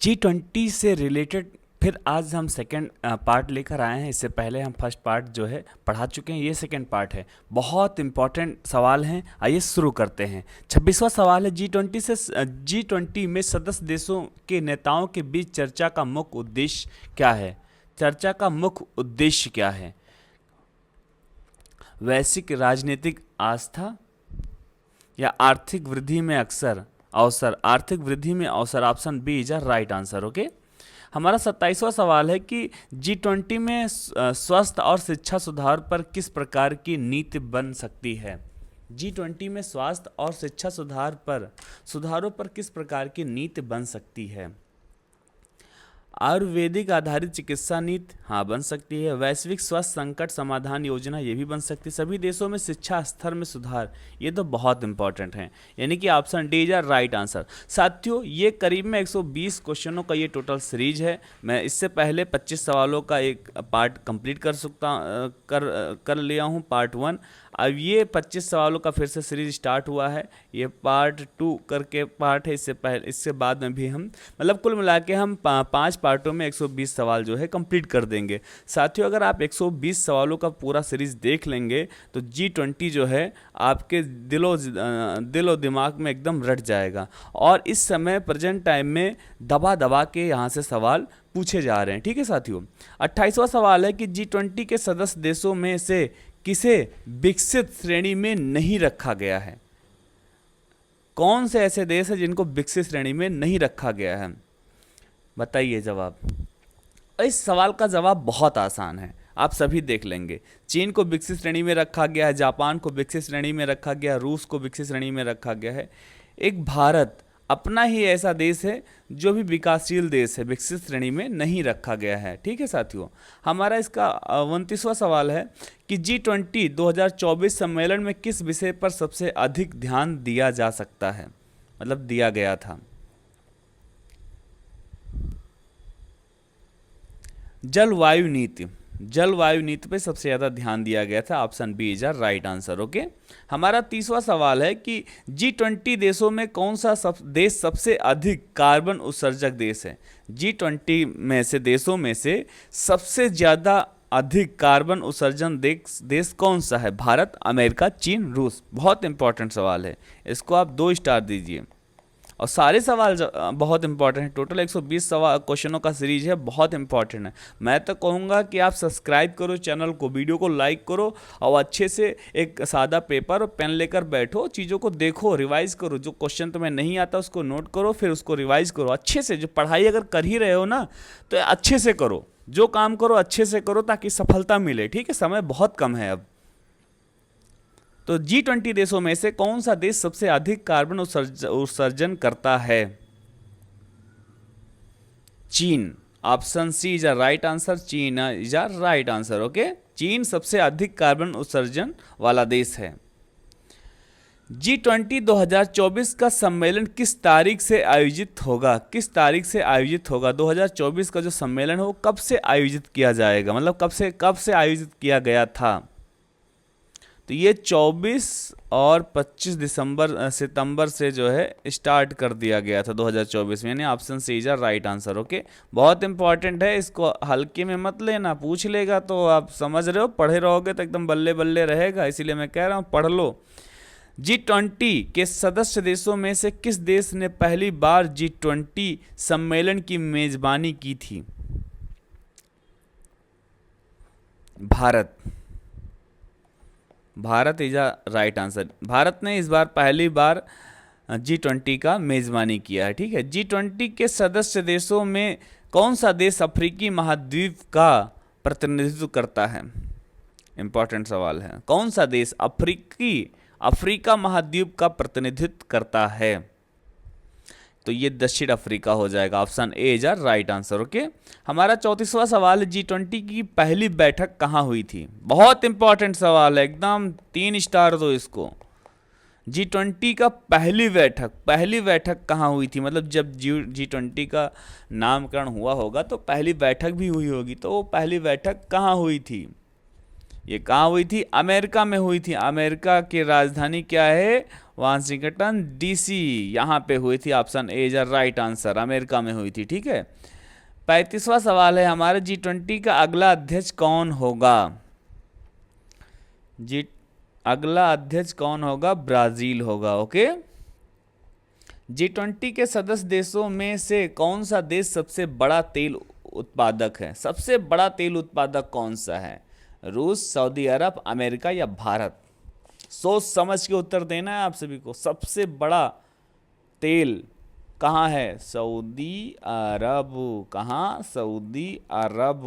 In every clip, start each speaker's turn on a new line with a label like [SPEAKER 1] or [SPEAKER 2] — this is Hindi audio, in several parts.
[SPEAKER 1] G20 से रिलेटेड फिर आज हम सेकंड पार्ट लेकर आए हैं। इससे पहले हम फर्स्ट पार्ट जो है पढ़ा चुके हैं, ये सेकंड पार्ट है। बहुत इंपॉर्टेंट सवाल हैं, आइए शुरू करते हैं। 26वां सवाल है, G20 में सदस्य देशों के नेताओं के बीच चर्चा का मुख्य उद्देश्य क्या है? चर्चा का मुख्य उद्देश्य क्या है? वैश्विक राजनीतिक आस्था या आर्थिक वृद्धि में अवसर? आर्थिक वृद्धि में अवसर, option B is a right answer. Okay. हमारा 27वां सवाल है कि G20 में स्वास्थ्य और शिक्षा सुधार पर किस प्रकार की नीति बन सकती है? G20 में स्वास्थ्य और शिक्षा सुधारों पर किस प्रकार की नीति बन सकती है? आयुर्वेदिक आधारित चिकित्सा नीति, हाँ बन सकती है। वैश्विक स्वास्थ्य संकट समाधान योजना, ये भी बन सकती है। सभी देशों में शिक्षा स्तर में सुधार, ये तो बहुत इंपॉर्टेंट है, यानी कि option D is right answer. साथियों, ये करीब में 120 क्वेश्चनों का ये टोटल सीरीज है। मैं इससे पहले 25 सवालों का एक पार्ट कंप्लीट कर लिया हूँ, पार्ट 1। अब ये 25 सवालों का फिर से सीरीज स्टार्ट हुआ है, ये पार्ट 2 करके पार्ट है। इससे बाद में भी हम मतलब कुल मिला के हम 5 पार्टों में 120 सवाल जो है कंप्लीट कर देंगे। साथियों, अगर आप 120 सवालों का पूरा सीरीज देख लेंगे तो G20 जो है आपके दिलो दिमाग में एकदम रट जाएगा। और इस समय प्रेजेंट टाइम में दबा दबा के यहाँ से सवाल पूछे जा रहे हैं। ठीक है साथियों। 28वां सवाल है कि G20 के सदस्य देशों में से किसे विकसित श्रेणी में नहीं रखा गया है? कौन से ऐसे देश हैं जिनको विकसित श्रेणी में नहीं रखा गया है? बताइए जवाब। इस सवाल का जवाब बहुत आसान है, आप सभी देख लेंगे। चीन को विकसित श्रेणी में रखा गया है, जापान को विकसित श्रेणी में रखा गया है, रूस को विकसित श्रेणी में रखा गया है। एक भारत अपना ही ऐसा देश है जो भी विकासशील देश है, विकसित श्रेणी में नहीं रखा गया है। ठीक है साथियों। हमारा इसका 29वां सवाल है कि G20 2024 सम्मेलन में किस विषय पर सबसे अधिक ध्यान दिया जा सकता है, मतलब दिया गया था? जलवायु नीति पे सबसे ज़्यादा ध्यान दिया गया था, option B is right answer. Okay. हमारा 30वां सवाल है कि G20 देशों में कौन सा देश सबसे अधिक कार्बन उत्सर्जक देश है? G20 में से देशों में से सबसे ज़्यादा अधिक कार्बन उत्सर्जन देश कौन सा है? भारत, अमेरिका, चीन, रूस? बहुत इंपॉर्टेंट सवाल है, इसको आप 2 स्टार दीजिए। और सारे सवाल बहुत इंपॉर्टेंट हैं। टोटल 120 सवाल क्वेश्चनों का सीरीज है, बहुत इंपॉर्टेंट है। मैं तो कहूँगा कि आप सब्सक्राइब करो चैनल को, वीडियो को लाइक करो और अच्छे से एक सादा पेपर और पेन लेकर बैठो, चीज़ों को देखो, रिवाइज करो। जो क्वेश्चन तुम्हें नहीं आता उसको नोट करो, फिर उसको रिवाइज करो अच्छे से। जो पढ़ाई अगर कर ही रहे हो ना तो अच्छे से करो, जो काम करो अच्छे से करो ताकि सफलता मिले। ठीक है, समय बहुत कम है अब। तो G20 देशों में से कौन सा देश सबसे अधिक कार्बन उत्सर्जन करता है? चीन, option C is a right answer. चीन is a right answer. Okay. चीन सबसे अधिक कार्बन उत्सर्जन वाला देश है। G20 2024 का सम्मेलन किस तारीख से आयोजित होगा? 2024 का जो सम्मेलन है वो कब से आयोजित किया जाएगा, मतलब कब से आयोजित किया गया था? तो ये 24 और 25 सितंबर से जो है स्टार्ट कर दिया गया था 2024 में, यानी option C is right answer. Okay. बहुत इंपॉर्टेंट है, इसको हल्के में मत लेना, पूछ लेगा तो आप समझ रहे हो, पढ़े रहोगे तो एकदम बल्ले बल्ले रहेगा, इसीलिए मैं कह रहा हूँ पढ़ लो। G20 के सदस्य देशों में से किस देश ने पहली बार G20 सम्मेलन की मेजबानी की थी? Bharat is a right answer. Bharat ने इस बार पहली बार G20 का मेजबानी किया है। ठीक है। G20 के सदस्य देशों में कौन सा देश अफ्रीकी महाद्वीप का प्रतिनिधित्व करता है? इंपॉर्टेंट सवाल है। कौन सा देश अफ्रीका महाद्वीप का प्रतिनिधित्व करता है? तो ये दक्षिण अफ्रीका हो जाएगा, option A is right answer. Okay. हमारा 34वां सवाल है, G20 की पहली बैठक कहाँ हुई थी? बहुत इंपॉर्टेंट सवाल है, एकदम 3 स्टार दो इसको। G20 का पहली बैठक कहाँ हुई थी? मतलब जब G20 का नामकरण हुआ होगा तो पहली बैठक भी हुई होगी, तो वो पहली बैठक कहाँ हुई थी? ये कहाँ हुई थी? अमेरिका में हुई थी। अमेरिका की राजधानी क्या है? वाशिंगटन डीसी, यहाँ पे हुई थी। Option A is right answer, America में हुई थी। ठीक है। 35वां सवाल है हमारे, G20 का अगला अध्यक्ष कौन होगा? जी अगला अध्यक्ष कौन होगा? ब्राजील होगा। ओके। G20 के सदस्य देशों में से कौन सा देश सबसे बड़ा तेल उत्पादक है? सबसे बड़ा तेल उत्पादक कौन सा है? रूस, सऊदी अरब, अमेरिका या भारत? सोच समझ के उत्तर देना है आप सभी को। सबसे बड़ा तेल कहाँ है? सऊदी अरब। कहाँ? सऊदी अरब।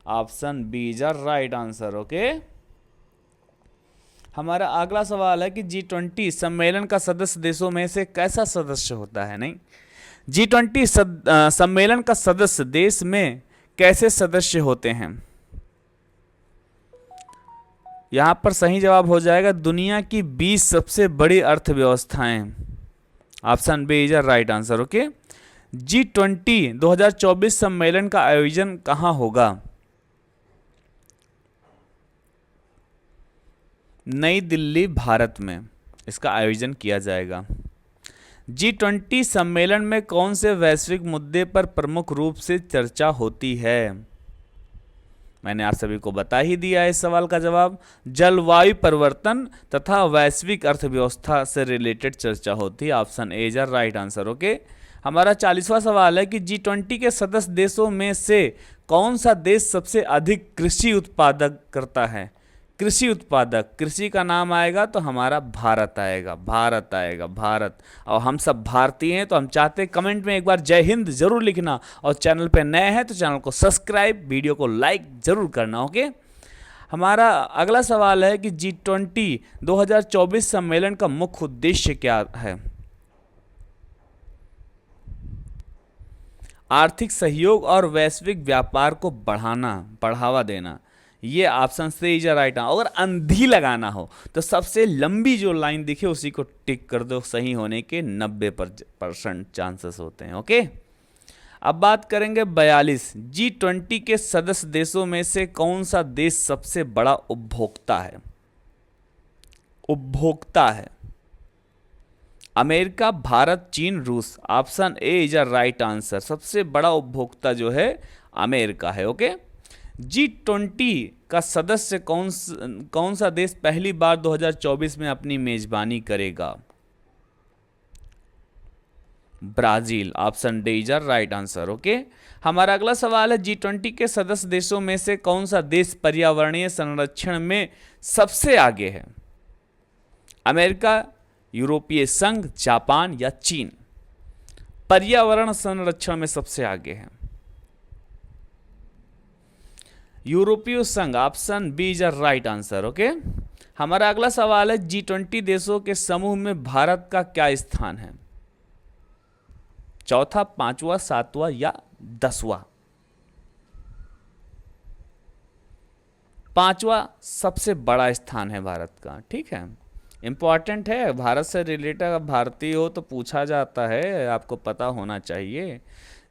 [SPEAKER 1] Option B is right answer. Okay. हमारा अगला सवाल है कि G20 सम्मेलन का सदस्य देशों में से कैसा सदस्य होता है? नहीं, G20 सम्मेलन का सदस्य देश में कैसे सदस्य होते हैं? यहां पर सही जवाब हो जाएगा दुनिया की 20 सबसे बड़ी अर्थव्यवस्थाएं। Option B is right answer. Okay. G20 2024 सम्मेलन का आयोजन कहां होगा? नई दिल्ली, भारत में इसका आयोजन किया जाएगा। G20 सम्मेलन में कौन से वैश्विक मुद्दे पर प्रमुख रूप से चर्चा होती है? मैंने आप सभी को बता ही दिया है इस सवाल का जवाब। जलवायु परिवर्तन तथा वैश्विक अर्थव्यवस्था से रिलेटेड चर्चा होती है। Option A is right answer. Okay. हमारा 40वां सवाल है कि G20 के सदस्य देशों में से कौन सा देश सबसे अधिक कृषि उत्पादक करता है? कृषि उत्पादक, कृषि का नाम आएगा तो हमारा भारत आएगा। भारत आएगा, भारत। और हम सब भारतीय हैं तो हम चाहते हैं कमेंट में एक बार जय हिंद जरूर लिखना, और चैनल पे नए हैं तो चैनल को सब्सक्राइब, वीडियो को लाइक जरूर करना। ओके। हमारा अगला सवाल है कि G20 2024 सम्मेलन का मुख्य उद्देश्य क्या है? आर्थिक सहयोग और वैश्विक व्यापार को बढ़ावा देना। ये ऑप्शन से इज राइट। अगर अंधी लगाना हो तो सबसे लंबी जो लाइन दिखे उसी को टिक कर दो, सही होने के 90% चांसेस होते हैं। ओके। अब बात करेंगे 42। G20 के सदस्य देशों में से कौन सा देश सबसे बड़ा उपभोक्ता है? उपभोक्ता है अमेरिका, भारत, चीन, रूस। Option A is right answer. सबसे बड़ा उपभोक्ता जो है अमेरिका है। ओके। G20 का सदस्य कौन सा देश पहली बार 2024 में अपनी मेजबानी करेगा? Brazil. Option D is right answer. Okay. हमारा अगला सवाल है G20 के सदस्य देशों में से कौन सा देश पर्यावरणीय संरक्षण में सबसे आगे है? अमेरिका, यूरोपीय संघ, जापान या चीन? पर्यावरण संरक्षण में सबसे आगे है यूरोपीय संघ। Option B is right answer. Okay. हमारा अगला सवाल है G20 देशों के समूह में भारत का क्या स्थान है? चौथा, पांचवा, सातवां या 10वां? पांचवा सबसे बड़ा स्थान है भारत का। ठीक है, इंपॉर्टेंट है, भारत से रिलेटेड भारतीय हो तो पूछा जाता है, आपको पता होना चाहिए।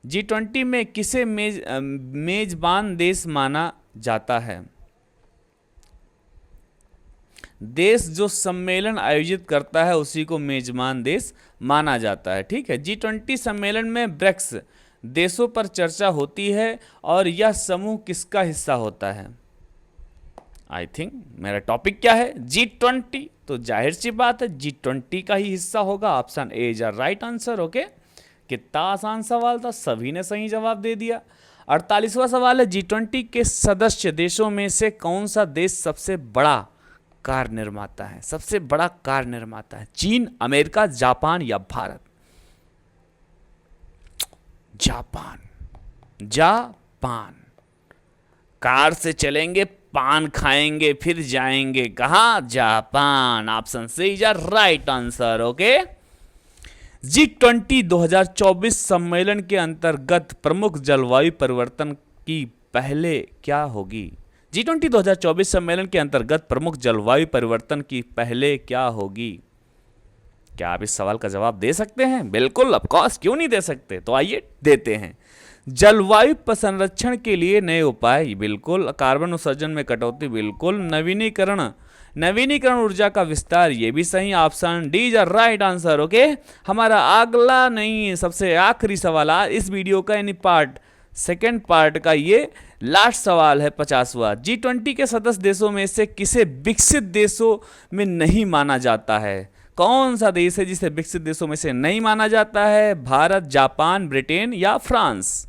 [SPEAKER 1] G20 में किसे मेजबान देश माना जाता है? देश जो सम्मेलन आयोजित करता है उसी को मेजबान देश माना जाता है। ठीक है। G20 सम्मेलन में ब्रिक्स देशों पर चर्चा होती है और यह समूह किसका हिस्सा होता है? आई थिंक मेरा टॉपिक क्या है? G20, तो जाहिर सी बात है G20 का ही हिस्सा होगा। Option A is right answer. Okay. कितना आसान सवाल था, सभी ने सही जवाब दे दिया। 48वां सवाल है G20 के सदस्य देशों में से कौन सा देश सबसे बड़ा कार निर्माता है? सबसे बड़ा कार निर्माता है चीन, अमेरिका, जापान या भारत? जापान। जापान। कार से चलेंगे, पान खाएंगे, फिर जाएंगे कहां? जापान। Option C is right answer. Okay. G20 2024 सम्मेलन के अंतर्गत प्रमुख जलवायु परिवर्तन की पहले क्या होगी? G20 2024 सम्मेलन के अंतर्गत प्रमुख जलवायु परिवर्तन की पहले क्या होगी? क्या आप इस सवाल का जवाब दे सकते हैं? बिल्कुल, ऑफ कोर्स, क्यों नहीं दे सकते। तो आइए देते हैं। जलवायु पर संरक्षण के लिए नए उपाय, बिल्कुल। कार्बन उत्सर्जन में कटौती, बिल्कुल। नवीनीकरण नवीनीकरण ऊर्जा का विस्तार, ये भी सही। Option D is right answer. Okay, हमारा अगला नहीं सबसे आखिरी सवाल आज इस वीडियो का, यानी सेकेंड पार्ट का ये लास्ट सवाल है, 50वां। G20 के सदस्य देशों में से किसे विकसित देशों में नहीं माना जाता है? कौन सा देश है जिसे विकसित देशों में से नहीं माना जाता है? भारत, जापान, ब्रिटेन या फ्रांस?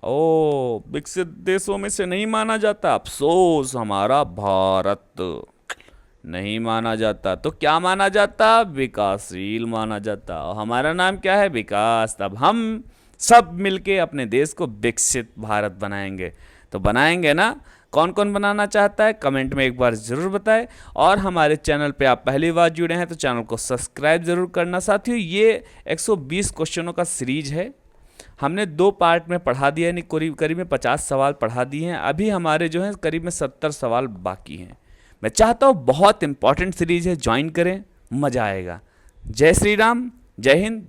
[SPEAKER 1] ओ, विकसित देशों में से नहीं माना जाता, अफसोस, हमारा भारत नहीं माना जाता। तो क्या माना जाता? विकासशील माना जाता। और हमारा नाम क्या है? विकास। तब हम सब मिलके अपने देश को विकसित भारत बनाएंगे। तो बनाएंगे ना? कौन कौन बनाना चाहता है कमेंट में एक बार ज़रूर बताएं। और हमारे चैनल पे आप पहली बार जुड़े हैं तो चैनल को सब्सक्राइब ज़रूर करना। साथियों, ये 120 क्वेश्चनों का सीरीज है, हमने 2 पार्ट में पढ़ा दिया, यानी करीब में 50 सवाल पढ़ा दिए हैं। अभी हमारे जो हैं करीब में 70 सवाल बाकी हैं। मैं चाहता हूँ बहुत इंपॉर्टेंट सीरीज है, ज्वाइन करें, मज़ा आएगा। जय श्री राम, जय हिंद।